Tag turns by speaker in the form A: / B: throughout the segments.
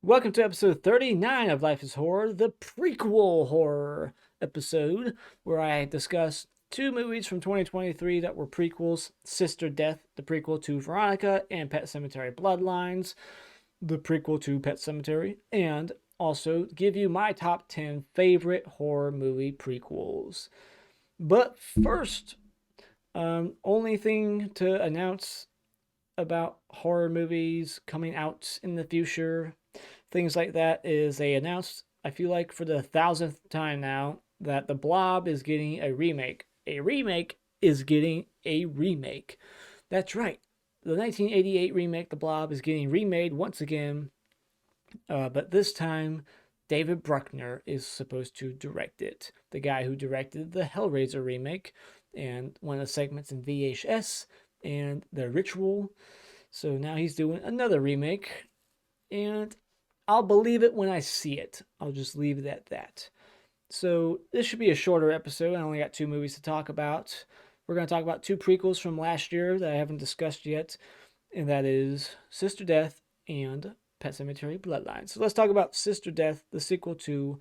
A: Welcome to episode 39 of Life is Horror, the prequel horror episode, where I discuss two movies from 2023 that were prequels: Sister Death, the prequel to Veronica, and Pet Sematary Bloodlines, the prequel to Pet Sematary, and also give you my top 10 favorite horror movie prequels. But first, only thing to announce about horror movies coming out in the future, things like that, is they announced, I feel like for the thousandth time now, that The Blob is getting a remake. A remake is getting a remake. That's right. The 1988 remake, The Blob, is getting remade once again, but this time David Bruckner is supposed to direct it. The guy who directed the Hellraiser remake and one of the segments in VHS and The Ritual. So now he's doing another remake, and I'll believe it when I see it. I'll just leave it at that. So this should be a shorter episode. I only got two movies to talk about. We're going to talk about two prequels from last year that I haven't discussed yet, and that is Sister Death and Pet Sematary Bloodlines. So let's talk about Sister Death, the sequel to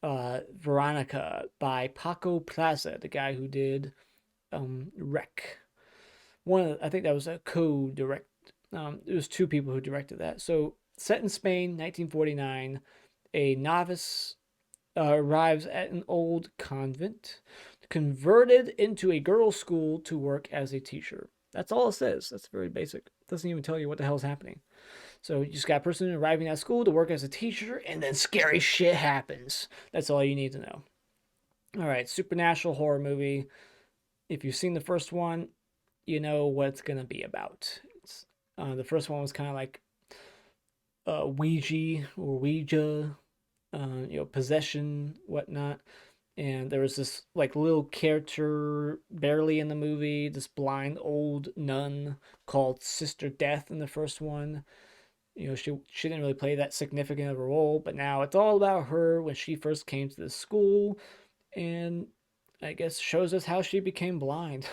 A: Veronica by Paco Plaza, the guy who did Wreck. I think that was a co-direct. It was two people who directed that. So set in Spain, 1949, a novice arrives at an old convent, converted into a girls' school to work as a teacher. That's all it says. That's very basic. It doesn't even tell you what the hell's happening. So you just got a person arriving at school to work as a teacher, and then scary shit happens. That's all you need to know. All right, supernatural horror movie. If you've seen the first one, you know what it's gonna be about. The first one was kind of like Ouija, possession, whatnot. And there was this like little character barely in the movie, this blind old nun called Sister Death in the first one. She didn't really play that significant of a role, but now it's all about her when she first came to the school, and I guess shows us how she became blind,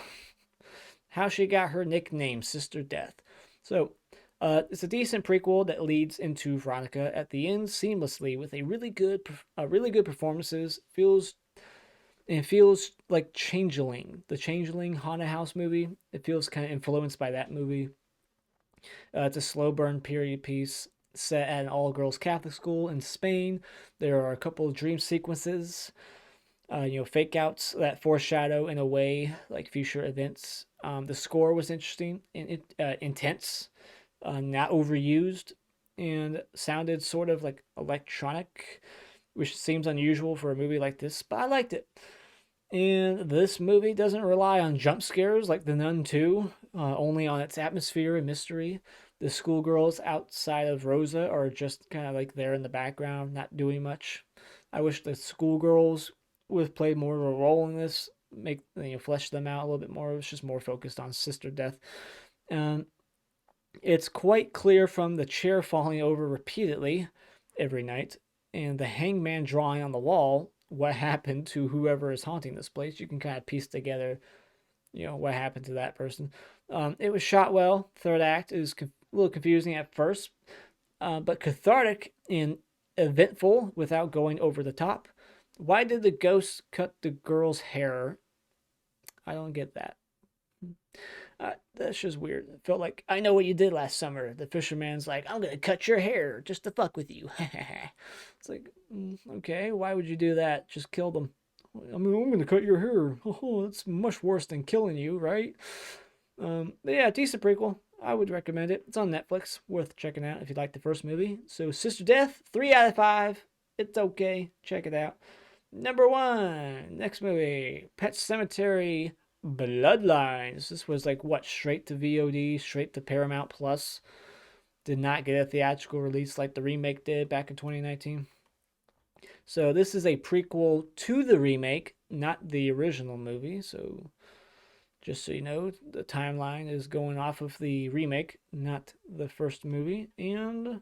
A: how she got her nickname Sister Death. So it's a decent prequel that leads into Veronica at the end seamlessly with really good performances. Feels like Changeling, the Changeling haunted house movie. It feels kind of influenced by that movie. It's a slow burn period piece set at an all girls Catholic school in Spain. There are a couple of dream sequences, fake outs that foreshadow in a way like future events. The score was interesting and intense, not overused, and sounded sort of like electronic, which seems unusual for a movie like this, but I liked it. And this movie doesn't rely on jump scares like The Nun 2, only on its atmosphere and mystery. The schoolgirls outside of Rosa are just kind of like there in the background, not doing much. I wish the schoolgirls would have played more of a role in this, flesh them out a little bit more. It was just more focused on Sister Death. Um, it's quite clear from the chair falling over repeatedly every night and the hangman drawing on the wall what happened to whoever is haunting this place. You can kind of piece together, what happened to that person. It was shot well. Third act is a little confusing at first, but cathartic and eventful without going over the top. Why did the ghost cut the girl's hair? I don't get that. That's just weird. It felt like, I know what you did last summer. The fisherman's like, I'm going to cut your hair just to fuck with you. It's like, okay, why would you do that? Just kill them. I mean, I'm going to cut your hair. Oh, that's much worse than killing you, right? But yeah, decent prequel. I would recommend it. It's on Netflix. Worth checking out if you like the first movie. So, Sister Death, 3 out of 5. It's okay. Check it out. Number 1, next movie, Pet Cemetery Bloodlines. This was like what, straight to VOD, straight to Paramount Plus. Did not get a theatrical release like the remake did back in 2019. So this is a prequel to the remake, not the original movie. So just so you know, the timeline is going off of the remake, not the first movie. And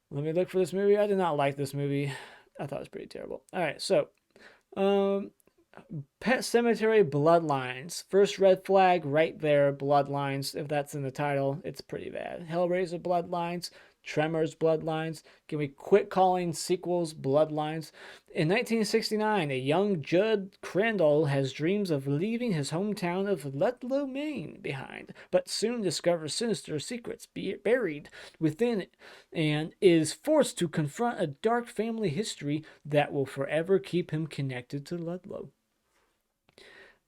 A: let me look for this movie. I did not like this movie. I thought it was pretty terrible. All right, so um, Pet Cemetery Bloodlines. First red flag right there, Bloodlines. If that's in the title, it's pretty bad. Hellraiser Bloodlines, Tremors Bloodlines. Can we quit calling sequels Bloodlines? In 1969, a young Judd Crandall has dreams of leaving his hometown of Ludlow, Maine behind, but soon discovers sinister secrets buried within it and is forced to confront a dark family history that will forever keep him connected to Ludlow.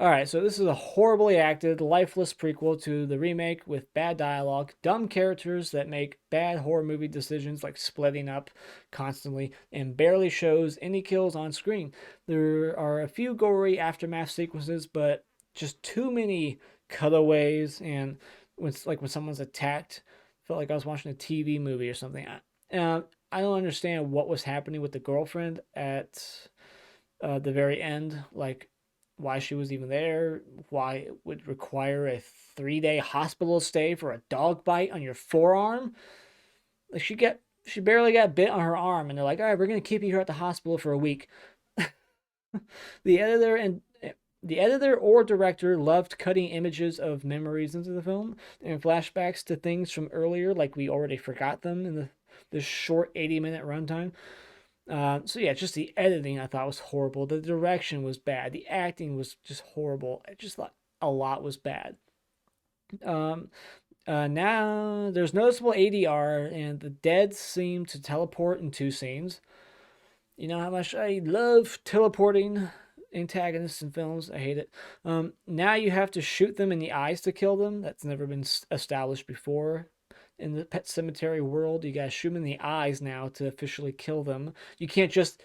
A: All right, so this is a horribly acted, lifeless prequel to the remake with bad dialogue, dumb characters that make bad horror movie decisions like splitting up constantly, and barely shows any kills on screen. There are a few gory aftermath sequences, but just too many cutaways, and when it's like when someone's attacked, felt like I was watching a TV movie or something. I don't understand what was happening with the girlfriend at the very end, like why she was even there, why it would require a 3 day hospital stay for a dog bite on your forearm. Like she barely got bit on her arm, and they're like, all right, we're gonna keep you here at the hospital for a week. the editor and the editor or director loved cutting images of memories into the film and flashbacks to things from earlier, like we already forgot them in this short 80-minute runtime. So yeah, just the editing I thought was horrible. The direction was bad. The acting was just horrible. I just thought a lot was bad. Um, Now there's noticeable ADR, and the dead seem to teleport in two scenes. You know how much I love teleporting antagonists in films. I hate it. Now you have to shoot them in the eyes to kill them. That's never been established before in the Pet Cemetery world. You gotta shoot them in the eyes now to officially kill them. You can't just,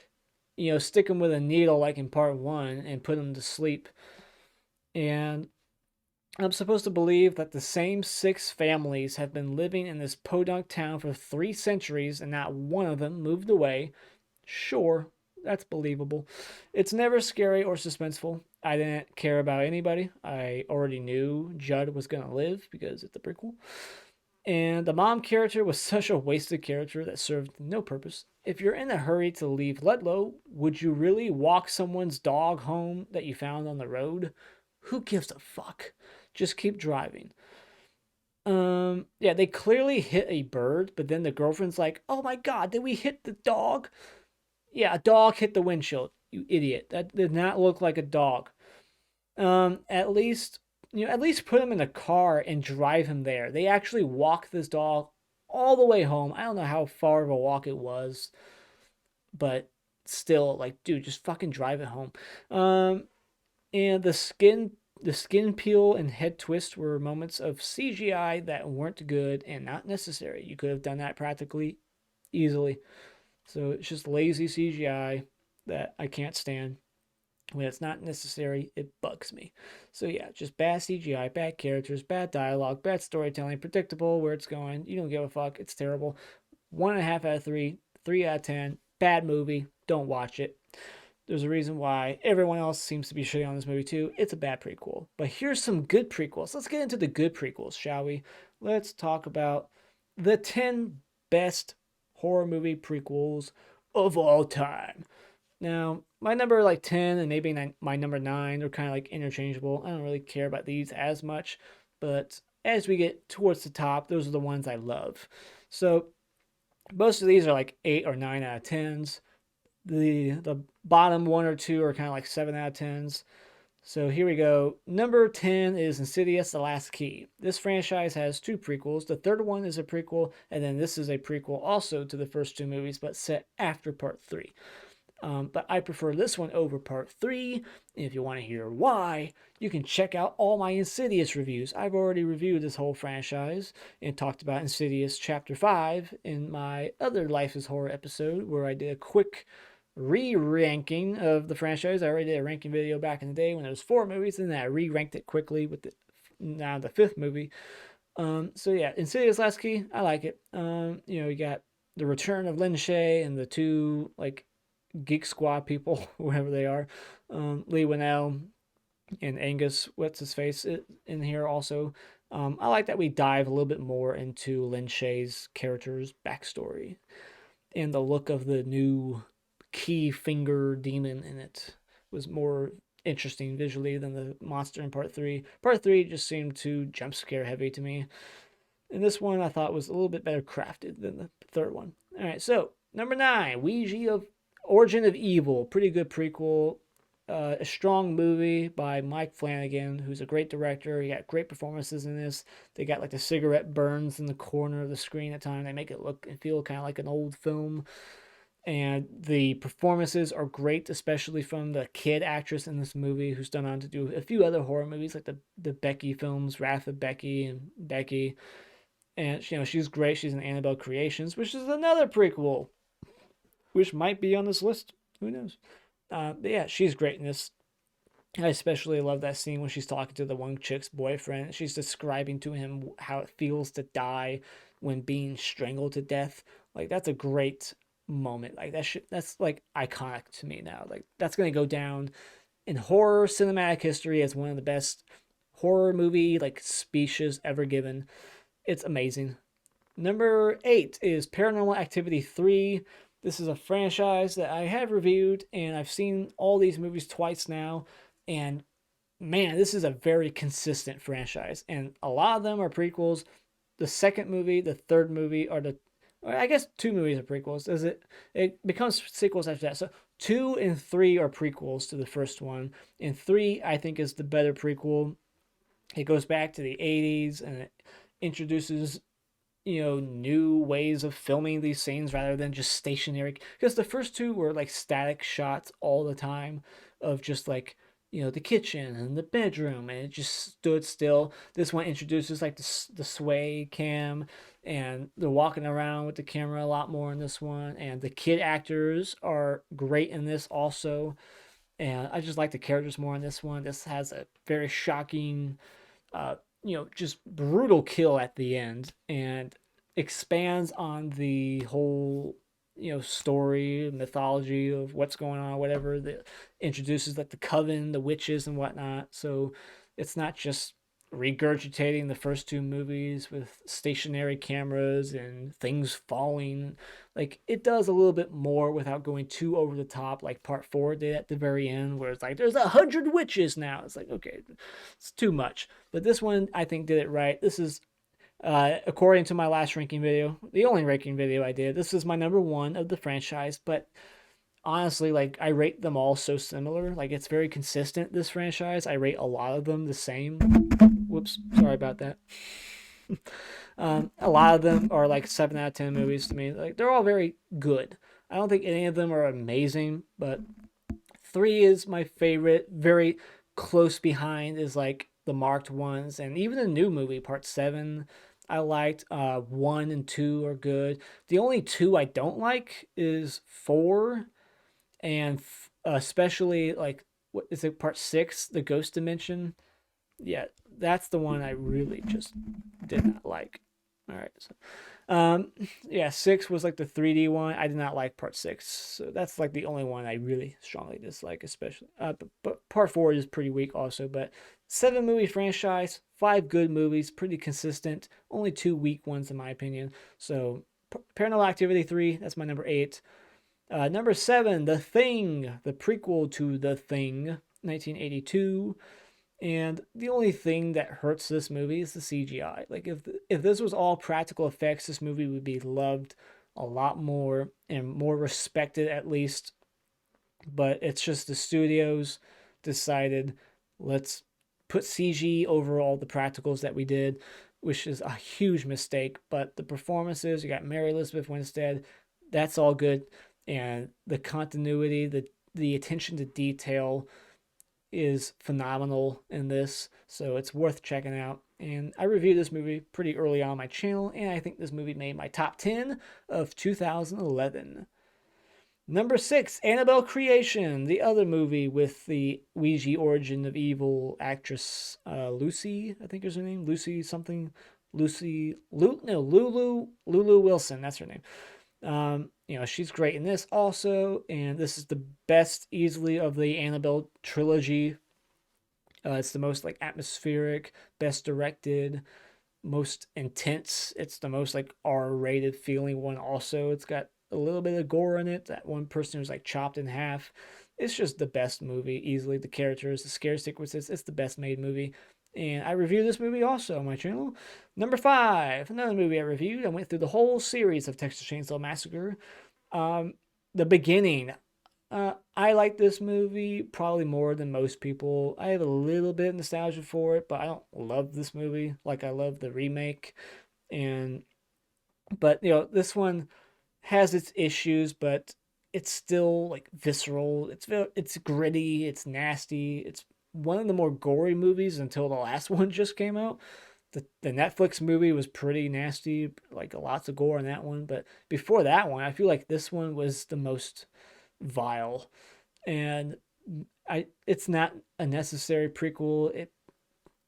A: stick them with a needle like in part one and put them to sleep. And I'm supposed to believe that the same six families have been living in this podunk town for 3 centuries and not one of them moved away. Sure, that's believable. It's never scary or suspenseful. I didn't care about anybody. I already knew Judd was going to live because it's a prequel. And the mom character was such a wasted character that served no purpose. If you're in a hurry to leave Ludlow, would you really walk someone's dog home that you found on the road? Who gives a fuck? Just keep driving. Yeah, they clearly hit a bird, but then the girlfriend's like, "Oh my god, did we hit the dog?" Yeah, a dog hit the windshield. You idiot. That did not look like a dog. At least at least put him in a car and drive him there. They actually walked this dog all the way home. I don't know how far of a walk it was, but still, like, dude, just fucking drive it home. And the skin peel and head twist were moments of CGI that weren't good and not necessary. You could have done that practically easily. So it's just lazy CGI that I can't stand. When it's not necessary, it bugs me. So yeah, just bad CGI, bad characters, bad dialogue, bad storytelling, predictable where it's going. You don't give a fuck. It's terrible. 1.5 out of 3, 3 out of 10. Bad movie. Don't watch it. There's a reason why everyone else seems to be shitting on this movie too. It's a bad prequel. But here's some good prequels. Let's get into the good prequels, shall we? Let's talk about the 10 best horror movie prequels of all time. Now, my number like 10 and maybe my number 9 are kind of like interchangeable. I don't really care about these as much, but as we get towards the top, those are the ones I love. So, most of these are like 8 or 9 out of 10s. The bottom one or two are kind of like 7 out of 10s. So here we go. Number 10 is Insidious: The Last Key. This franchise has two prequels. The third one is a prequel, and then this is a prequel also to the first two movies, but set after part 3. But I prefer this one over part 3. And if you want to hear why, you can check out all my Insidious reviews. I've already reviewed this whole franchise and talked about Insidious Chapter 5 in my other Life is Horror episode, where I did a quick re-ranking of the franchise. I already did a ranking video back in the day when there was 4 movies, and then I re-ranked it quickly with now the 5th movie. So yeah, Insidious: Last Key, I like it. You got the return of Lin Shaye and the two like Geek Squad people, whoever they are, Lee Winnell and Angus, what's his face, in here also. I like that we dive a little bit more into Lin Shaye's character's backstory and the look of the new key finger demon in it was more interesting visually than the monster in part 3. Part 3 just seemed too jump scare heavy to me. And this one I thought was a little bit better crafted than the third one. All right, so number 9, Ouija of Origin of Evil. Pretty good prequel. A strong movie by Mike Flanagan, who's a great director. He got great performances in this. They got like the cigarette burns in the corner of the screen at times. They make it look and feel kind of like an old film. And the performances are great, especially from the kid actress in this movie, who's done on to do a few other horror movies like the Becky films, Wrath of Becky and Becky. And she's great. She's in Annabelle Creations, which is another prequel, which might be on this list. Who knows? But yeah, she's great in this. I especially love that scene when she's talking to the one chick's boyfriend. She's describing to him how it feels to die when being strangled to death. Like that's a great moment. Like that's like iconic to me now. Like that's gonna go down in horror cinematic history as one of the best horror movie like speeches ever given. It's amazing. Number 8 is Paranormal Activity 3. This is a franchise that I have reviewed, and I've seen all these movies twice now. And man, this is a very consistent franchise. And a lot of them are prequels. The second movie, the third movie are I guess two movies are prequels. It becomes sequels after that. So 2 and 3 are prequels to the first one. And 3, I think, is the better prequel. It goes back to the 80s and it introduces new ways of filming these scenes rather than just stationary. Because the first two were like static shots all the time of just like, the kitchen and the bedroom, and it just stood still. This one introduces like the sway cam, and they're walking around with the camera a lot more in this one. And the kid actors are great in this also. And I just like the characters more in this one. This has a very shocking uh, just brutal kill at the end and expands on the whole, story, mythology of what's going on, whatever. That introduces like the coven, the witches, and whatnot. So it's not just regurgitating the first two movies with stationary cameras and things falling. Like it does a little bit more without going too over the top, like part 4 did at the very end, where it's like there's 100 witches now. It's like, okay, it's too much. But this one I think did it right. This is according to my last ranking video, the only ranking video I did. This is my number 1 of the franchise, but honestly, like I rate them all so similar. Like it's very consistent, this franchise. I rate a lot of them the same. Whoops, sorry about that. A lot of them are like 7 out of 10 movies to me. Like they're all very good. I don't think any of them are amazing, but 3 is my favorite. Very close behind is like the marked ones, and even the new movie part 7 I liked. 1 and 2 are good. The only 2 I don't like is 4, and especially like what is it, part 6, the ghost dimension. Yeah, that's the one I really just did not like. All right, so yeah, 6 was like the 3D one. I did not like part 6, so that's like the only one I really strongly dislike, especially. But part 4 is pretty weak also. But 7 movie franchise, 5 good movies, pretty consistent. Only 2 weak ones in my opinion. So Paranormal Activity 3, that's my number 8. Number 7, The Thing, the prequel to The Thing, 1982. And the only thing that hurts this movie is the CGI. Like if this was all practical effects, this movie would be loved a lot more and more respected at least. But it's just the studios decided, let's put CG over all the practicals that we did, which is a huge mistake. But the performances, you got Mary Elizabeth Winstead, that's all good, and the continuity, the attention to detail is phenomenal in this, so it's worth checking out. And I reviewed this movie pretty early on my channel, and I think this movie made my top 10 of 2011. Number 6, Annabelle Creation, the other movie with the Ouija Origin of Evil actress Lucy, I think is her name, Lucy something, Lulu Wilson, that's her name. She's great in this also, and this is the best easily of the Annabelle trilogy. It's the most like atmospheric, best directed, most intense. It's the most like R-rated feeling one also. It's got a little bit of gore in it. That one person was like chopped in half. It's just the best movie easily. The characters, the scare sequences, it's the best made movie. and I reviewed this movie also on my channel. Number five, another movie I reviewed. I went through the whole series of Texas Chainsaw Massacre. Um, the beginning. I like this movie probably more than most people. I have a little bit of nostalgia for it, but I don't love this movie like I love the remake. And but this one has its issues, but it's still like visceral. It's gritty. It's nasty. It's one of the more gory movies until the last one just came out. The Netflix movie was pretty nasty, like lots of gore in that one. But before that one, I feel like this one was the most vile. And it's not a necessary prequel.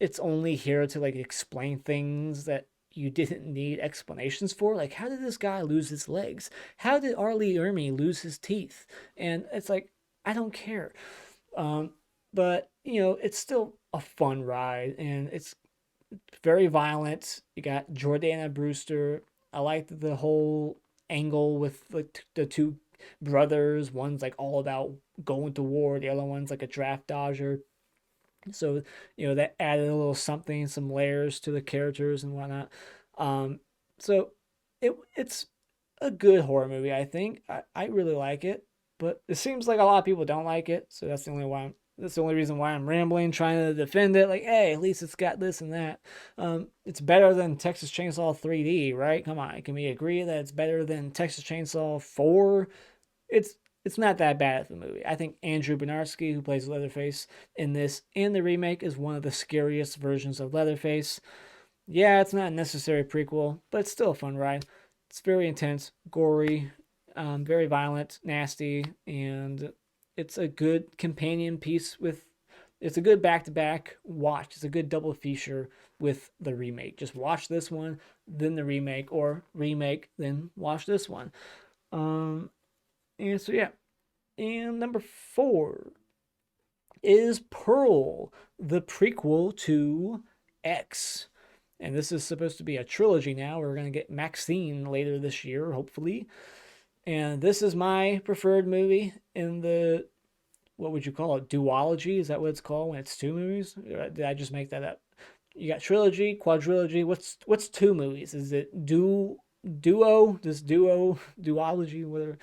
A: It's only here to like explain things that you didn't need explanations for. Like, how did this guy lose his legs? How did Arlie Ermy lose his teeth? And it's like, I don't care. Um, but it's still a fun ride, and it's very violent. You got Jordana Brewster. I liked the whole angle with like the two brothers. One's like all about going to war. The other one's like a draft dodger. So, that added a little something, some layers to the characters and whatnot. Um, so it's a good horror movie, I think. I really like it, but it seems like a lot of people don't like it. So that's the only reason why I'm rambling, trying to defend it. Like, hey, at least it's got this and that. It's better than Texas Chainsaw 3D, right? Come on, can we agree that it's better than Texas Chainsaw 4? it's it's not that bad of a movie. I think Andrew Bernarski, who plays Leatherface in this and the remake, is one of the scariest versions of Leatherface. Yeah, it's not a necessary prequel, but it's still a fun ride. It's very intense, gory, very violent, nasty, and it's a good companion piece with. It's a good back-to-back watch. It's a good double feature with the remake. Just watch this one, then the remake, or remake, then watch this one. Um, and so yeah, and number four is Pearl, the prequel to X. And this is supposed to be a trilogy now. We're going to get Maxine later this year, hopefully. And this is my preferred movie in the, what would you call it? Duology? Is that what it's called when it's two movies? Did I just make that up? You got trilogy, quadrilogy. What's two movies? Is it duology, whatever?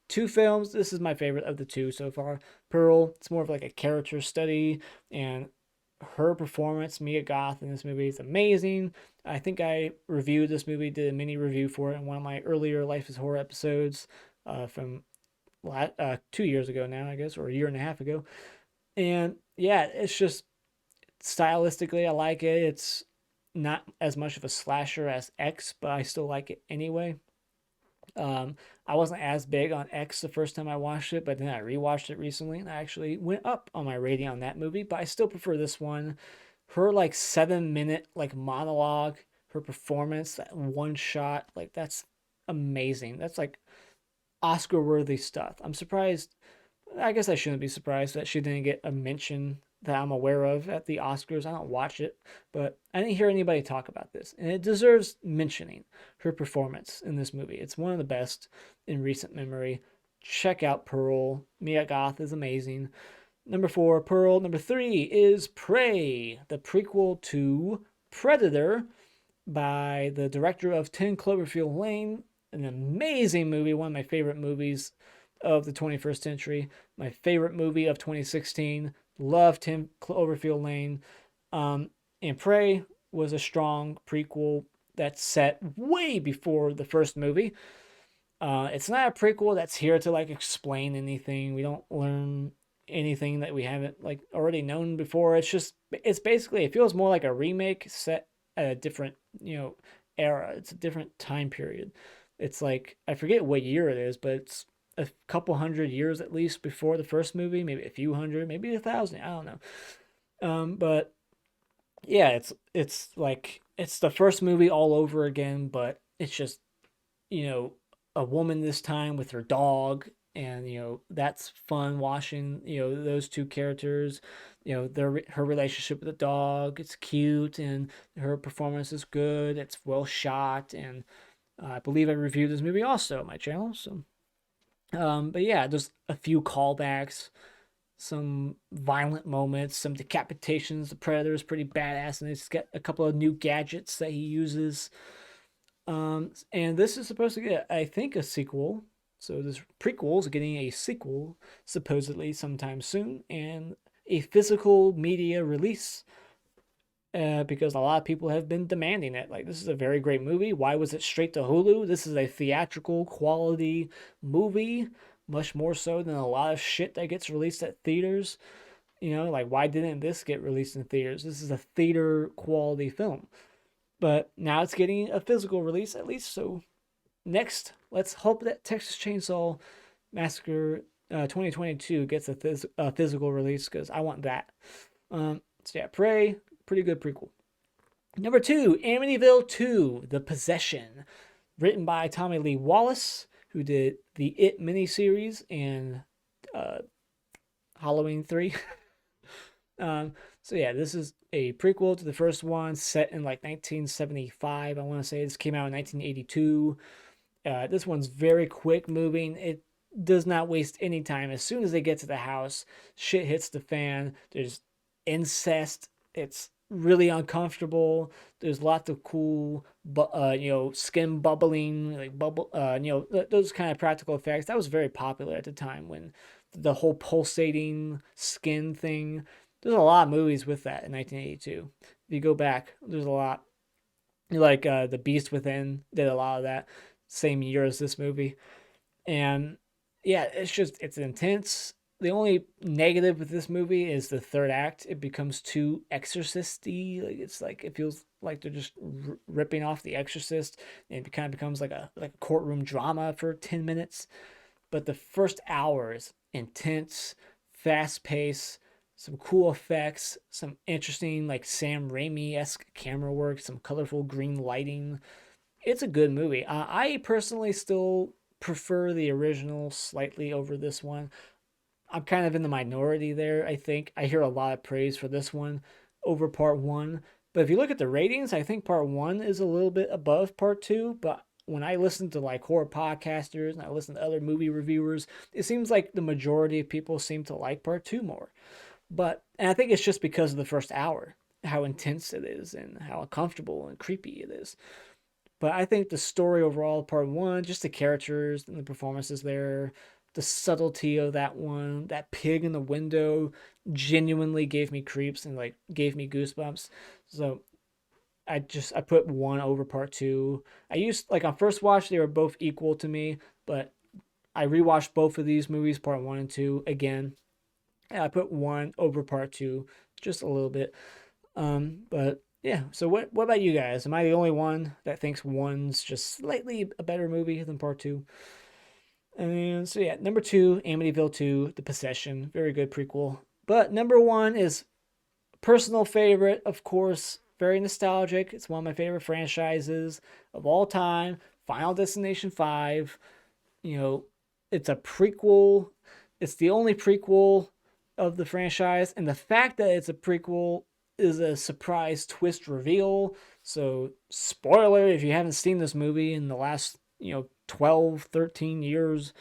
A: Two films. This is my favorite of the two so far. Pearl. It's more of like a character study, and her performance, Mia Goth, in this movie is amazing. I think I reviewed this movie, did a mini review for it in one of my earlier Life is Horror episodes from 2 years ago now, I guess, or a year and a half ago. And yeah, it's just stylistically, I like it. It's not as much of a slasher as X, but I still like it anyway. I wasn't as big on X the first time I watched it, but then I rewatched it recently and I actually went up on my rating on that movie. But I still prefer this one. Her like 7 minute like monologue, her performance, that one shot, like that's amazing. That's like Oscar worthy stuff. I'm surprised. I guess I shouldn't be surprised that she didn't get a mention that I'm aware of at the Oscars. I don't watch it, but I didn't hear anybody talk about this, and it deserves mentioning. Her performance in this movie, it's one of the best in recent memory. Check out Pearl. Mia Goth is amazing. Number four, Pearl. Number three is Prey, the prequel to Predator by the director of 10 Cloverfield Lane. An amazing movie, one of my favorite movies of the 21st century. My favorite movie of 2016. Loved 10 Cloverfield Lane. And Prey was a strong prequel that's set way before the first movie. It's not a prequel that's here to like explain anything. We don't learn anything that we haven't like already known before. It's basically, it feels more like a remake set at a different era. It's a different time period. It's like, I forget what year it is, but it's a couple hundred years at least before the first movie, maybe a few hundred, maybe 1,000. I don't know. But yeah, it's like it's the first movie all over again, but it's just you know a woman this time with her dog, and that's fun watching those two characters. Her relationship with the dog. It's cute, and her performance is good. It's well shot, and I believe I reviewed this movie also on my channel. So, but yeah, there's a few callbacks some violent moments, some decapitations. The Predator is pretty badass, and he's got a couple of new gadgets that he uses. And this is supposed to get, I think, a sequel. So this prequel is getting a sequel supposedly sometime soon, and a physical media release. Because a lot of people have been demanding it. Like, this is a very great movie. Why was it straight to Hulu? This is a theatrical quality movie, much more so than a lot of shit that gets released at theaters. Like, why didn't this get released in theaters? This is a theater quality film. But now it's getting a physical release, at least. So, next, let's hope that Texas Chainsaw Massacre 2022 gets a physical release, because I want that. So, yeah, Prey, pretty good prequel. Number 2, Amityville 2, The Possession, written by Tommy Lee Wallace, who did the It miniseries and uh, Halloween 3. So yeah, this is a prequel to the first one, set in like 1975. I want to say this came out in 1982. This one's very quick moving. It does not waste any time. As soon as they get to the house, shit hits the fan. There's incest. It's really uncomfortable. There's lots of cool, skin bubbling, like bubble, those kind of practical effects. That was very popular at the time, when the whole pulsating skin thing. There's a lot of movies with that in 1982. If you go back, there's a lot. Like The Beast Within did a lot of that same year as this movie. And yeah, it's intense. The only negative with this movie is the third act. It becomes too exorcisty. Like it feels like they're just ripping off The Exorcist, and it kind of becomes like a courtroom drama for 10 minutes. But the first hour is intense, fast pace, some cool effects, some interesting like Sam Raimi esque camera work, some colorful green lighting. It's a good movie. I personally still prefer the original slightly over this one. I'm kind of in the minority there, I think. I hear a lot of praise for this one over part one. But if you look at the ratings, I think part one is a little bit above part two. But when I listen to like horror podcasters and I listen to other movie reviewers, it seems like the majority of people seem to like part two more. And I think it's just because of the first hour, how intense it is and how uncomfortable and creepy it is. But I think the story overall, part one, just the characters and the performances there, the subtlety of that one, that pig in the window genuinely gave me creeps and like gave me goosebumps. So I put one over part two. I used like on first watch they were both equal to me, but I rewatched both of these movies, part one and two, again. And I put one over part two, just a little bit. But yeah, so what about you guys? Am I the only one that thinks one's just slightly a better movie than part two? And so yeah, number 2, Amityville 2, The Possession, very good prequel. But number 1 is personal favorite, of course, very nostalgic. It's one of my favorite franchises of all time. Final Destination 5. You know, it's a prequel. It's the only prequel of the franchise, and the fact that it's a prequel is a surprise twist reveal. So, spoiler if you haven't seen this movie in the last, 12, 13 years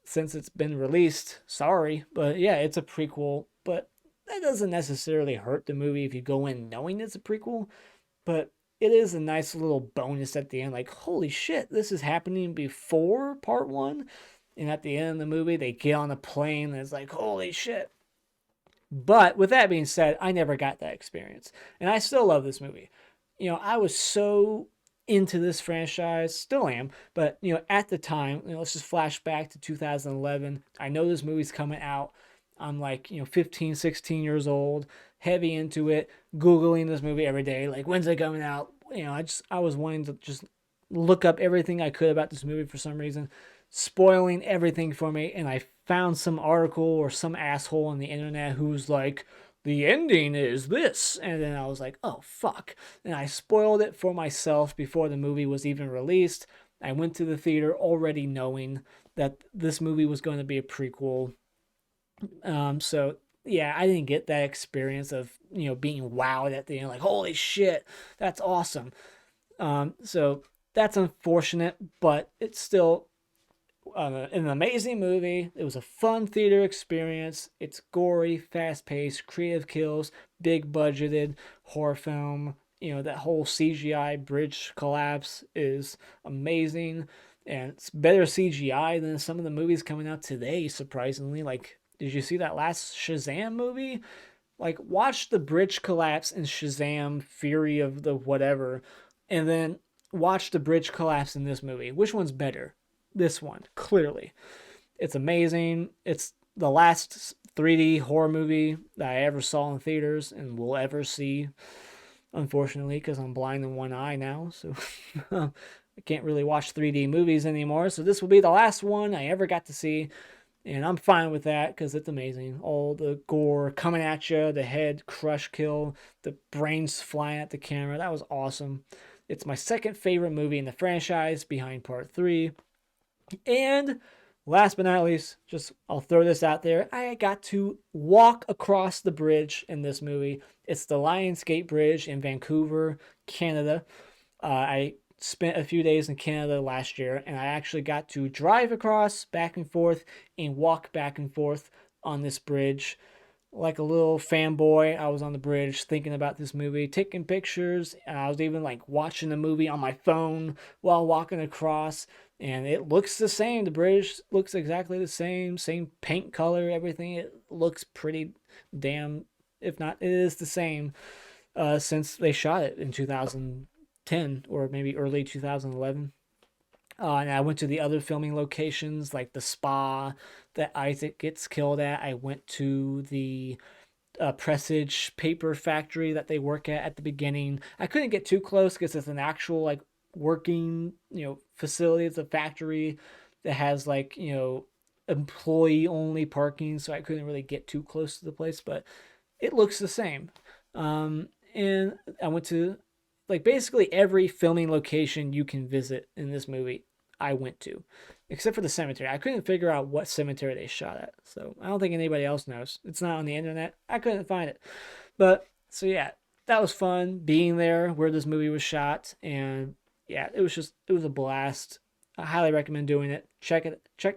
A: since it's been released. Sorry, but yeah, it's a prequel, but that doesn't necessarily hurt the movie if you go in knowing it's a prequel. But it is a nice little bonus at the end, like, holy shit, this is happening before part one. And at the end of the movie, they get on a plane and it's like, holy shit. But with that being said, I never got that experience. And I still love this movie. I was so into this franchise, still am, but at the time, let's just flash back to 2011. I know this movie's coming out. I'm like, 15, 16 years old, heavy into it, Googling this movie every day. Like, when's it coming out? I was wanting to just look up everything I could about this movie for some reason, spoiling everything for me. And I found some article or some asshole on the internet who's like, the ending is this. And then I was like, oh, fuck. And I spoiled it for myself before the movie was even released. I went to the theater already knowing that this movie was going to be a prequel. So yeah, I didn't get that experience of being wowed at the end, like holy shit, that's awesome. So that's unfortunate, but it's still an amazing movie. It was a fun theater experience. It's gory, fast paced, creative kills, big budgeted horror film. You know, that whole CGI bridge collapse is amazing. And it's better CGI than some of the movies coming out today, surprisingly. Like, did you see that last Shazam movie? Like, watch the bridge collapse in Shazam Fury of the whatever, and then watch the bridge collapse in this movie. Which one's better? This one, clearly. It's amazing. It's the last 3D horror movie that I ever saw in theaters and will ever see, unfortunately, because I'm blind in one eye now. So I can't really watch 3D movies anymore. So this will be the last one I ever got to see. And I'm fine with that because it's amazing. All the gore coming at you, the head crush kill, the brains flying at the camera. That was awesome. It's my second favorite movie in the franchise behind part 3. And last but not least, just I'll throw this out there. I got to walk across the bridge in this movie. It's the Lionsgate Bridge in Vancouver, Canada. I spent a few days in Canada last year, and I actually got to drive across back and forth and walk back and forth on this bridge. Like a little fanboy, I was on the bridge thinking about this movie, taking pictures. I was even like watching the movie on my phone while walking across, and it looks the same. The bridge looks exactly the same paint color, everything. It looks pretty damn, if not, it is the same since they shot it in 2010 or maybe early 2011. And I went to the other filming locations, like the spa that Isaac gets killed at. I went to the Presage paper factory that they work at the beginning. I couldn't get too close because it's an actual like working, facility. It's a factory that has like, employee only parking, so I couldn't really get too close to the place, but it looks the same. And I went to like basically every filming location you can visit in this movie. I went to, except for the cemetery. I couldn't figure out what cemetery they shot at, so I don't think anybody else knows. It's not on the internet. I couldn't find it, but so yeah, that was fun being there where this movie was shot, and yeah, it was a blast. I highly recommend doing it. Check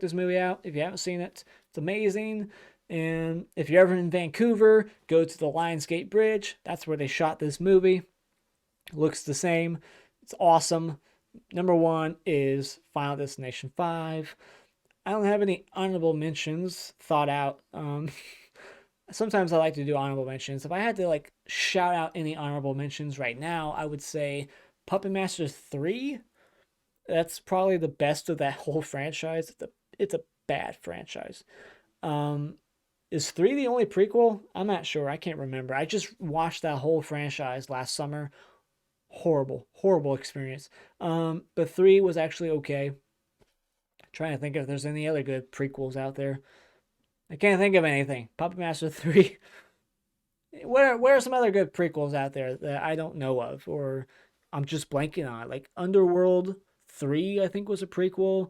A: this movie out if you haven't seen it. It's amazing. And if you're ever in Vancouver, go to the Lionsgate Bridge. That's where they shot this movie. Looks the same. It's awesome. Number 1 is Final Destination 5. I don't have any honorable mentions thought out. Sometimes I like to do honorable mentions. If I had to like shout out any honorable mentions right now, I would say Puppet Master 3. That's probably the best of that whole franchise. It's a bad franchise. Is 3 the only prequel? I'm not sure. I can't remember. I just watched that whole franchise last summer. Horrible experience. But 3 was actually okay. Trying to think if there's any other good prequels out there. I can't think of anything. Puppet Master 3. Where are some other good prequels out there that I don't know of, or I'm just blanking on? Like Underworld 3, I think was a prequel.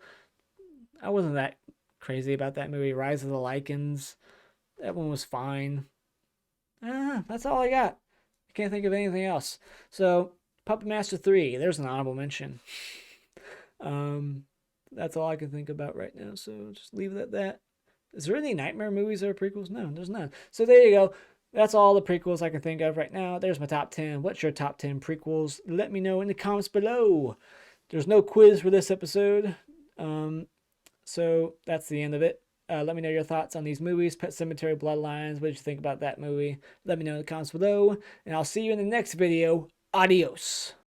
A: I wasn't that crazy about that movie. Rise of the Lycans. That one was fine. That's all I got. I can't think of anything else. So Puppet Master 3, there's an honorable mention. That's all I can think about right now. So just leave it at that. Is there any Nightmare movies that are prequels? No, there's none. So there you go. That's all the prequels I can think of right now. There's my top 10. What's your top 10 prequels? Let me know in the comments below. There's no quiz for this episode. So that's the end of it. Let me know your thoughts on these movies. Pet Sematary Bloodlines. What did you think about that movie? Let me know in the comments below. And I'll see you in the next video. Adios.